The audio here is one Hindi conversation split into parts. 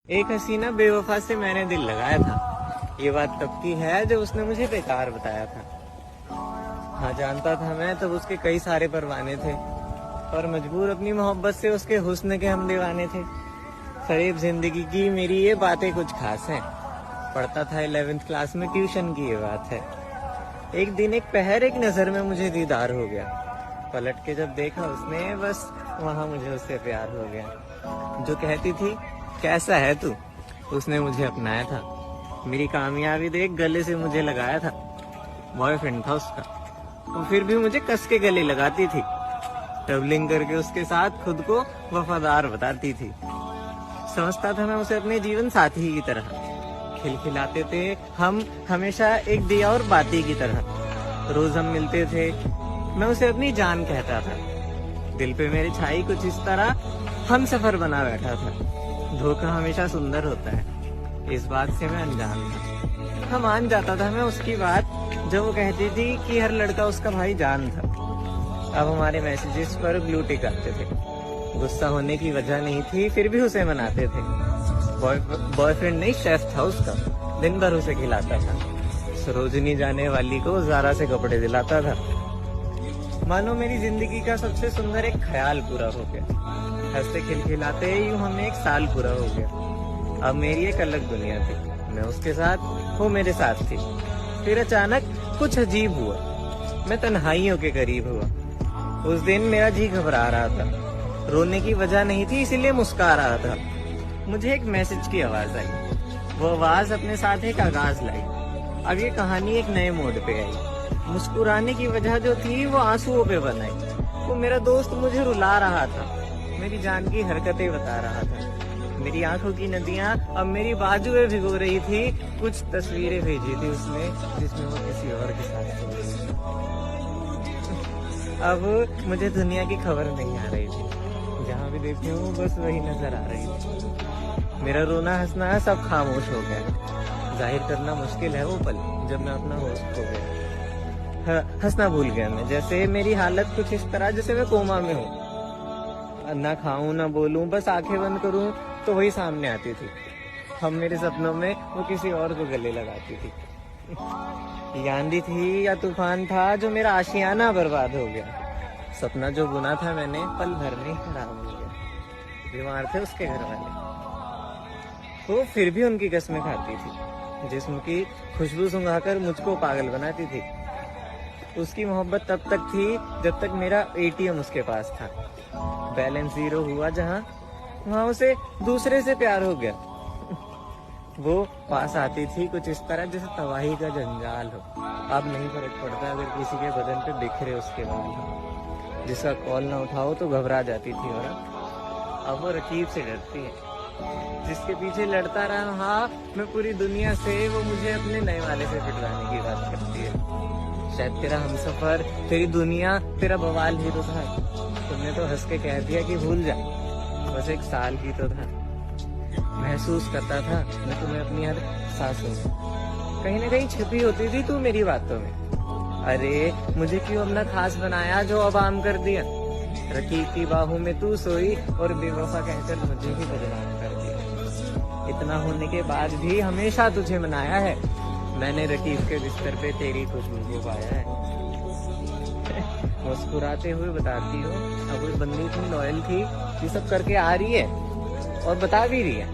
एक हसीना बेवफा से मैंने दिल लगाया था। ये बात तब की है जब उसने मुझे बेकार बताया था। हाँ जानता था मैं तब उसके कई सारे परवाने थे, पर मजबूर अपनी मोहब्बत से उसके हुस्न के हम दीवाने थे। फरेब जिंदगी की मेरी ये बातें कुछ खास हैं। पढ़ता था 11th क्लास में, ट्यूशन की ये बात है। एक दिन एक पहर एक नजर में मुझे दीदार हो गया। पलट के जब देखा उसने, बस वहां मुझे उससे प्यार हो गया। जो कहती थी कैसा है तू, उसने मुझे अपनाया था। मेरी कामयाबी देख गले से मुझे लगाया था। बॉयफ्रेंड था उसका, वो फिर भी मुझे कस के गले लगाती थी। ट्रैवलिंग करके उसके साथ खुद को वफादार बताती थी। समझता था मैं उसे अपने जीवन साथी की तरह। खिलखिलाते थे हम हमेशा एक दिया और बाती की तरह। रोज हम मिलते थे, मैं उसे अपनी जान कहता था। दिल पे मेरे छाई कुछ इस तरह हम सफर बना बैठा था। धोखा हमेशा सुंदर होता है, इस बात से मैं अनजान था। हाँ मान जाता था मैं उसकी बात जब वो कहती थी कि हर लड़का उसका भाई जान था। अब हमारे मैसेजेस पर ब्लू टिक आते थे। गुस्सा होने की वजह नहीं थी, फिर भी उसे मनाते थे। बॉयफ्रेंड नहीं, शेफ था उसका, दिन भर उसे खिलाता था। सरोजनी जाने वाली को जारा से कपड़े दिलाता था। मानो मेरी जिंदगी का सबसे सुंदर एक ख्याल पूरा हो गया। हंसते खिलखिलाते यूं हमें एक साल पूरा हो गया। अब मेरी एक अलग दुनिया थी, मैं उसके साथ, वो मेरे साथ थी। फिर अचानक कुछ अजीब हुआ, मैं तन्हाइयों के करीब हुआ। उस दिन मेरा जी घबरा रहा था। रोने की वजह नहीं थी, इसीलिए मुस्कुरा रहा था। मुझे एक मैसेज की आवाज आई। वो आवाज अपने साथ एक आगाज लाई। अब ये कहानी एक नए मोड पे आई। मुस्कुराने की वजह जो थी वो आंसुओं पे बनाई। वो मेरा दोस्त मुझे रुला रहा था, मेरी जान की हरकतें बता रहा था। मेरी आंखों की नदियां अब मेरी बाजुएं भिगो रही थी। कुछ तस्वीरें भेजी थी उसने जिसमें वो किसी और के साथ थी। अब मुझे दुनिया की खबर नहीं आ रही थी। जहाँ भी देखूं बस वही नजर आ रही थी। मेरा रोना हंसना सब खामोश हो गया। जाहिर करना मुश्किल है वो पल जब मैं अपना होश खो गया। हंसना भूल गया मैं, जैसे मेरी हालत कुछ इस तरह जैसे मैं कोमा में हूँ। ना खाऊं ना बोलूं, बस आंखें बंद करूं तो वही सामने आती थी। हम मेरे सपनों में वो किसी और को गले लगाती थी। ये आंधी थी या तूफान था जो मेरा आशियाना बर्बाद हो गया। सपना जो बुना था मैंने पल भर में खराब हो गया। बीमार थे उसके घर वाले, तो फिर भी उनकी कसमें खाती थी। जिस्म की खुशबू सुंघाकर मुझको पागल बनाती थी। उसकी मोहब्बत तब तक थी जब तक मेरा एटीएम उसके पास था। बैलेंस 0 हुआ जहां, वहां उसे दूसरे से प्यार हो गया। वो पास आती थी कुछ इस तरह जैसे तबाही का जंजाल हो। अब नहीं फर्क पड़ता अगर किसी के बदन पे बिखरे उसके बाल हो। जिसका कॉल ना उठाओ तो घबरा जाती थी औरत। अब वो रकीब से डरती है। जिसके पीछे लड़ता रहा मैं पूरी दुनिया से, वो मुझे अपने नए वाले से पिटवाने की बात करती है। शायद तेरा हमसफर, तेरी दुनिया, तेरा बवाल ही तो था। तुमने तो हंस के कह दिया कि भूल जा, बस एक साल ही तो था। महसूस करता था मैं तुम्हें अपनी हर सांसों में। कहीं ना कहीं छिपी होती थी तू मेरी बातों में। अरे मुझे क्यों अपना खास बनाया जो अब आम कर दिया। रकीब की बाहों में तू सोई और बेवफा कहकर मुझे ही बदनाम कर दिया। इतना होने के बाद भी हमेशा तुझे मनाया है। मैंने रकीब के बिस्तर पे तेरी खुशबू को पाया है। मुस्कुराते हुए बताती हो अब वो बंदी इतनी लॉयल थी, ये सब करके आ रही है और बता भी रही है।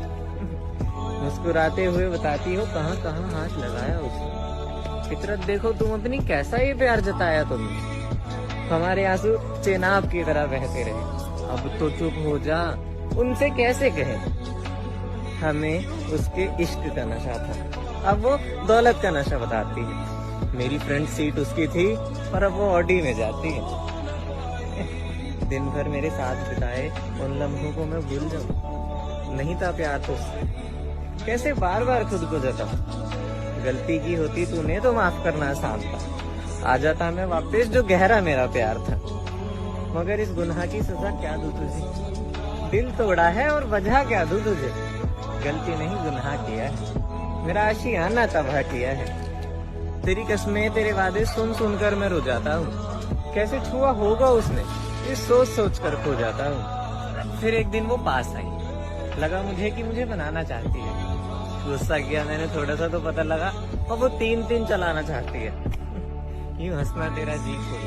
मुस्कुराते हुए बताती हो कहाँ कहाँ हाथ लगाया उसने। फितरत देखो तुम अपनी, कैसा ये प्यार जताया तुमने। हमारे आंसू चेनाब की तरह बहते रहे। अब तो चुप हो जा, उनसे कैसे कहे। हमें उसके इश्क का नशा था, अब वो दौलत का नशा बताती है। मेरी फ्रंट सीट उसकी थी पर अब वो ऑडी में जाती है। दिन भर मेरे साथ बिताए उन लम्हों को मैं भूल जाऊं। नहीं था प्यार तो उससे, कैसे बार बार खुद को जताऊं। गलती की होती तूने तो माफ करना आसान था। आ जाता मैं वापस जो गहरा मेरा प्यार था। मगर इस गुनाह की सजा क्या दूं तुझे। दिल तोड़ा है और वजह क्या दूं तुझे। गलती नहीं गुनाह किया है, मेरा आशियाना तबाह किया है। तेरी कसमें तेरे वादे सुन सुनकर मैं रो जाता हूँ। कैसे छुआ होगा उसने, इस सोच सोच कर खो जाता हूँ। फिर एक दिन वो पास आई, लगा मुझे कि मुझे बनाना चाहती है। गुस्सा किया मैंने थोड़ा सा तो पता लगा और वो 3-3 चलाना चाहती है। यूं हंसना तेरा जी खोल,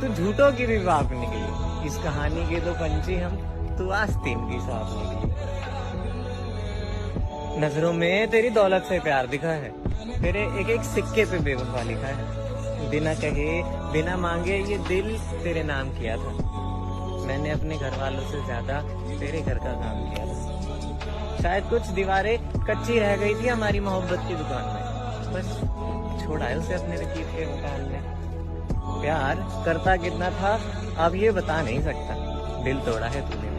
तू झूठों की भी बाप निकली। इस कहानी के दो पंछी हम, तू आस्तीन की सांप निकली। नजरों में तेरी दौलत से प्यार दिखा है, तेरे एक एक सिक्के पे बेवफा लिखा है। बिना कहे बिना मांगे ये दिल तेरे नाम किया था। मैंने अपने घर वालों से ज्यादा तेरे घर का काम किया था। शायद कुछ दीवारें कच्ची रह गई थी हमारी मोहब्बत की दुकान में, बस छोड़ा है उसे अपने रकीब के मकान में। प्यार करता कितना था अब ये बता नहीं सकता, दिल तोड़ा है तूने।